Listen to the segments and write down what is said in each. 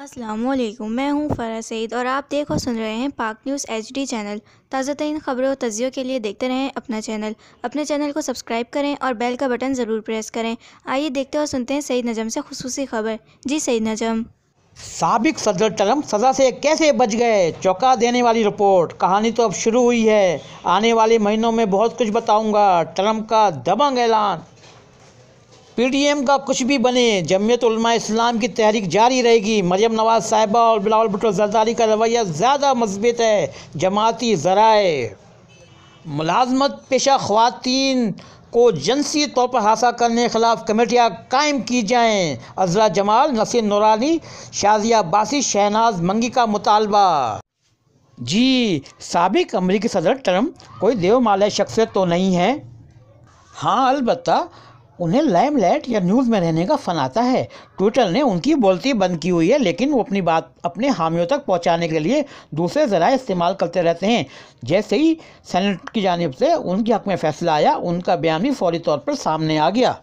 السلام علیکم، میں ہوں فرح سعید اور آپ دیکھ اور سن رہے ہیں پاک نیوز HD چینل۔ تازہ ترین خبروں اور تجزیوں کے لیے دیکھتے رہیں اپنے چینل کو سبسکرائب کریں اور بیل کا بٹن ضرور پریس کریں۔ آئیے دیکھتے اور سنتے ہیں سعید نجم سے خصوصی خبر۔ جی سعید نجم۔ سابق صدر ٹرمپ سزا سے کیسے بچ گئے؟ چونکا دینے والی رپورٹ۔ کہانی تو اب شروع ہوئی ہے، آنے والے مہینوں میں بہت کچھ بتاؤں گا، ٹرمپ کا دبنگ اعلان۔ PDM کا کچھ بھی بنے، جمعیت علماء اسلام کی تحریک جاری رہے گی۔ مریم نواز صاحبہ اور بلاول بھٹو زرداری کا رویہ زیادہ مثبت ہے۔ جماعتی ذرائع ملازمت پیشہ خواتین کو جنسی طور پر ہراساں کرنے کے خلاف کمیٹیاں قائم کی جائیں۔ عذرا جمال، نسیم نورانی، شازیہ عباسی، شہناز منگی کا مطالبہ۔ جی، سابق امریکی صدر ٹرمپ کوئی دیو مالیہ شخصیت تو نہیں ہے۔ ہاں، البتہ انہیں لائم لائٹ یا نیوز میں رہنے کا فن آتا ہے۔ ٹویٹر نے ان کی بولتی بند کی ہوئی ہے، لیکن وہ اپنی بات اپنے حامیوں تک پہنچانے کے لیے دوسرے ذرائع استعمال کرتے رہتے ہیں۔ جیسے ہی سینٹ کی جانب سے ان کے حق میں فیصلہ آیا، ان کا بیان بھی فوری طور پر سامنے آ گیا۔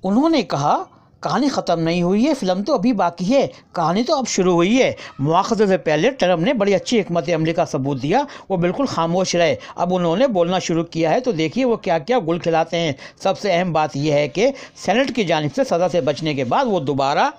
انہوں نے کہا، کہانی ختم نہیں ہوئی ہے، فلم تو ابھی باقی ہے، کہانی تو اب شروع ہوئی ہے۔ مواخذے سے پہلے ٹرمپ نے بڑی اچھی حکمت عملی کا ثبوت دیا، وہ بالکل خاموش رہے۔ اب انہوں نے بولنا شروع کیا ہے تو دیکھیے وہ کیا کیا گل کھلاتے ہیں۔ سب سے اہم بات یہ ہے کہ سینٹ کی جانب سے سزا سے بچنے کے بعد وہ دوبارہ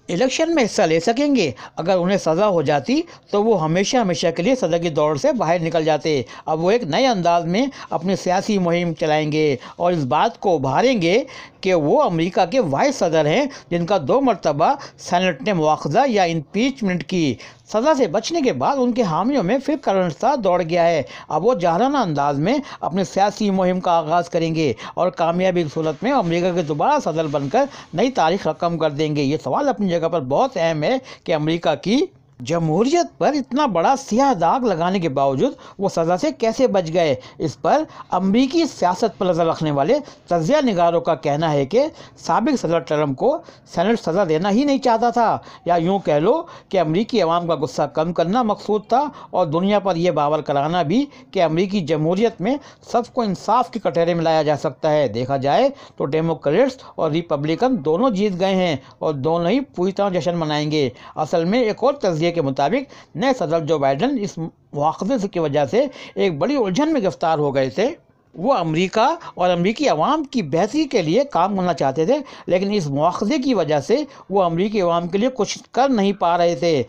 الیکشن میں حصہ لے سکیں گے۔ اگر انہیں سزا ہو جاتی تو وہ ہمیشہ کے لیے سزا کی دوڑ سے باہر نکل جاتے۔ اب وہ ایک نئے انداز میں اپنی سیاسی مہم چلائیں گے اور اس بات کو ابھاریں گے کہ وہ امریکہ کے واحد صدر ہیں جن کا 2 مرتبہ سینٹ نے مواخذہ یا امپیچمنٹ کی۔ سزا سے بچنے کے بعد ان کے حامیوں میں پھر کرنٹتا دوڑ گیا ہے۔ اب وہ جاہرانہ انداز میں اپنی سیاسی مہم کا آغاز کریں گے اور کامیابی کی صورت میں امریکہ کے دوبارہ صدر بن کر نئی تاریخ رقم کر دیں گے۔ یہ سوال اپنی جگہ پر بہت اہم ہے کہ امریکہ کی جمہوریت پر اتنا بڑا سیاہ داغ لگانے کے باوجود وہ سزا سے کیسے بچ گئے؟ اس پر امریکی سیاست پر نظر رکھنے والے تجزیہ نگاروں کا کہنا ہے کہ سابق صدر ٹرمپ کو سینٹ سزا دینا ہی نہیں چاہتا تھا، یا یوں کہہ لو کہ امریکی عوام کا غصہ کم کرنا مقصود تھا اور دنیا پر یہ باور کرانا بھی کہ امریکی جمہوریت میں سب کو انصاف کے کٹہرے میں لایا جا سکتا ہے۔ دیکھا جائے تو ڈیموکریٹس اور ریپبلکن دونوں جیت گئے ہیں اور دونوں ہی پوری طرح جشن منائیں گے۔ اصل میں ایک اور تجزیے کے مطابق نئے صدر جو بائیڈن اس مواخذے کی وجہ سے ایک بڑی الجھن میں گرفتار ہو گئے تھے۔ وہ امریکہ اور امریکی عوام کی بہتری کے لیے کام کرنا چاہتے تھے، لیکن اس مواخذے کی وجہ سے وہ امریکی عوام کے لیے کچھ کر نہیں پا رہے تھے۔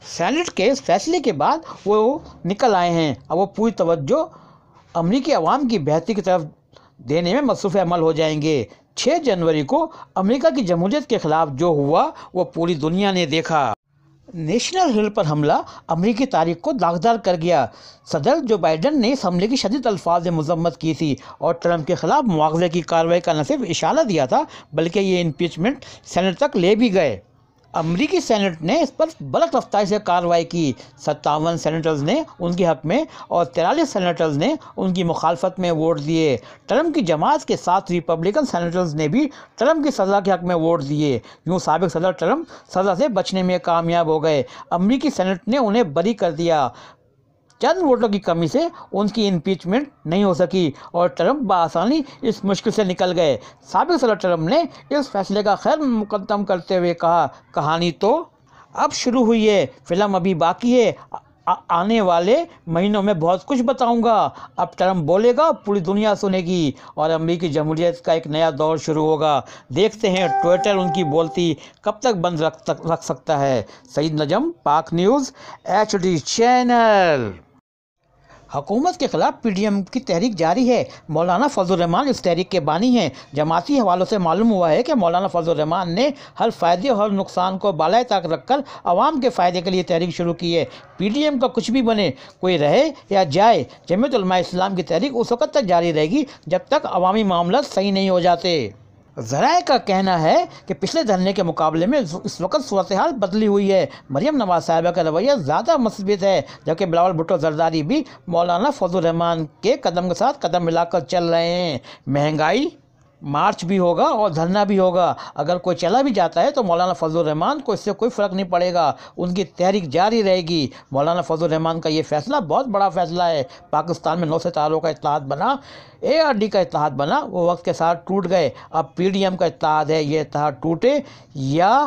سینٹ کے اس فیصلے کے بعد وہ نکل آئے ہیں۔ اب وہ پوری توجہ امریکی عوام کی بہتری کی طرف دینے میں مصروف عمل ہو جائیں گے۔ 6 جنوری کو امریکہ کی جمہوریت کے خلاف جو ہوا وہ پوری دنیا نے دیکھا۔ نیشنل ہل پر حملہ امریکی تاریخ کو داغدار کر گیا۔ صدر جو بائیڈن نے اس حملے کی شدید الفاظ میں مذمت کی تھی اور ٹرمپ کے خلاف مواخذے کی کارروائی کا نہ صرف اشارہ دیا تھا بلکہ یہ امپیچمنٹ سینٹ تک لے بھی گئے۔ امریکی سینٹ نے اس پر بلک رفتاری سے کارروائی کی۔ 57 سینیٹرز نے ان کے حق میں اور 43 سینیٹرز نے ان کی مخالفت میں ووٹ دیے۔ ٹرمپ کی جماعت کے ساتھ ریپبلکن سینیٹرز نے بھی ٹرمپ کی سزا کے حق میں ووٹ دیے۔ یوں سابق صدر ٹرمپ سزا سے بچنے میں کامیاب ہو گئے۔ امریکی سینٹ نے انہیں بری کر دیا۔ چند ووٹوں کی کمی سے ان کی امپیچمنٹ نہیں ہو سکی اور ٹرمپ بآسانی اس مشکل سے نکل گئے۔ سابق صدر ٹرمپ نے اس فیصلے کا خیر مقدم کرتے ہوئے کہا، کہانی تو اب شروع ہوئی ہے، فلم ابھی باقی ہے، آنے والے مہینوں میں بہت کچھ بتاؤں گا۔ اب ٹرمپ بولے گا، پوری دنیا سنے گی اور امریکی جمہوریت کا ایک نیا دور شروع ہوگا۔ دیکھتے ہیں ٹویٹر ان کی بولتی کب تک بند رکھ سکتا ہے۔ سعید نجم، پاک نیوز HD چینل۔ حکومت کے خلاف PDM کی تحریک جاری ہے۔ مولانا فضل الرحمان اس تحریک کے بانی ہیں۔ جماعتی حوالوں سے معلوم ہوا ہے کہ مولانا فضل الرحمان نے ہر فائدے اور ہر نقصان کو بالائے طاق رکھ کر عوام کے فائدے کے لیے تحریک شروع کی ہے۔ PDM کا کچھ بھی بنے، کوئی رہے یا جائے، جمعیت علماء اسلام کی تحریک اس وقت تک جاری رہے گی جب تک عوامی معاملات صحیح نہیں ہو جاتے۔ ذرائع کا کہنا ہے کہ پچھلے دھرنے کے مقابلے میں اس وقت صورتحال بدلی ہوئی ہے۔ مریم نواز صاحبہ کا رویہ زیادہ مثبت ہے، جبکہ بلاول بھٹو زرداری بھی مولانا فضل الرحمان کے قدم کے ساتھ قدم ملا کر چل رہے ہیں۔ مہنگائی مارچ بھی ہوگا اور دھرنا بھی ہوگا۔ اگر کوئی چلا بھی جاتا ہے تو مولانا فضل الرحمان کو اس سے کوئی فرق نہیں پڑے گا، ان کی تحریک جاری رہے گی۔ مولانا فضل الرحمان کا یہ فیصلہ بہت بڑا فیصلہ ہے۔ پاکستان میں 9 ستاروں کا اتحاد بنا، ARD کا اتحاد بنا، وہ وقت کے ساتھ ٹوٹ گئے۔ اب PDM کا اتحاد ہے، یہ اتحاد ٹوٹے یا